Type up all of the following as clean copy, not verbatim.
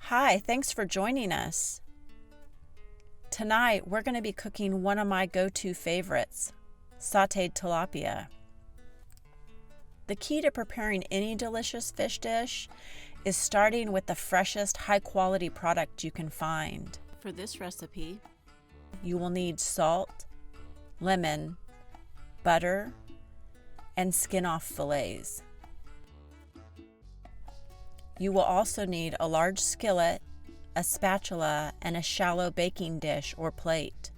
Hi, thanks for joining us. Tonight, we're going to be cooking one of my go-to favorites, sautéed tilapia. The key to preparing any delicious fish dish is starting with the freshest, high-quality product you can find. For this recipe, you will need salt, lemon, butter, and skin-off fillets. You will also need a large skillet, a spatula, and a shallow baking dish or plate.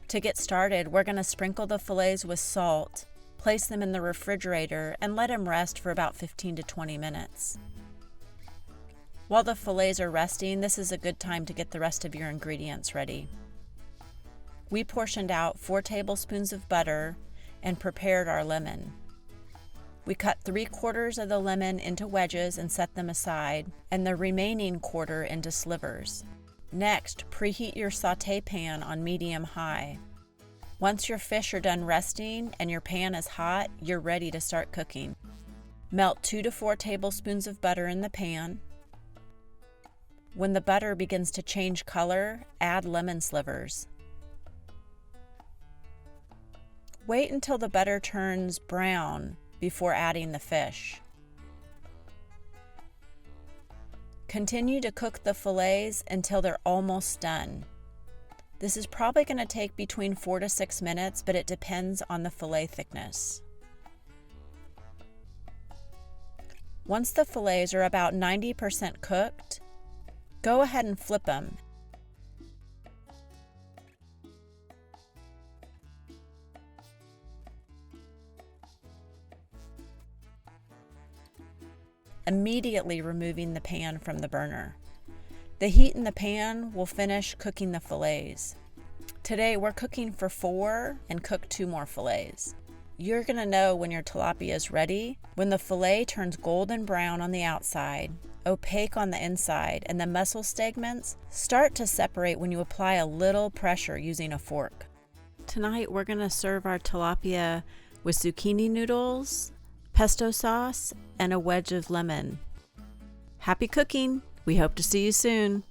To get started, we're going to sprinkle the fillets with salt, place them in the refrigerator, and let them rest for about 15 to 20 minutes. While the fillets are resting, this is a good time to get the rest of your ingredients ready. We portioned out 4 tablespoons of butter and prepared our lemon. We cut 3/4 of the lemon into wedges and set them aside, and the remaining quarter into slivers. Next, preheat your sauté pan on medium-high. Once your fish are done resting and your pan is hot, you're ready to start cooking. Melt 2 to 4 tablespoons of butter in the pan. When the butter begins to change color, add lemon slivers. Wait until the butter turns brown before adding the fish. Continue to cook the fillets until they're almost done. This is probably going to take between 4 to 6 minutes, but it depends on the fillet thickness. Once the fillets are about 90% cooked, go ahead and flip them. Immediately removing the pan from the burner. The heat in the pan will finish cooking the fillets. Today we're cooking for 4 and cook 2 more fillets. You're going to know when your tilapia is ready when the fillet turns golden brown on the outside, opaque on the inside, and the muscle segments start to separate when you apply a little pressure using a fork. Tonight we're going to serve our tilapia with zucchini noodles, pesto sauce, and a wedge of lemon. Happy cooking! We hope to see you soon.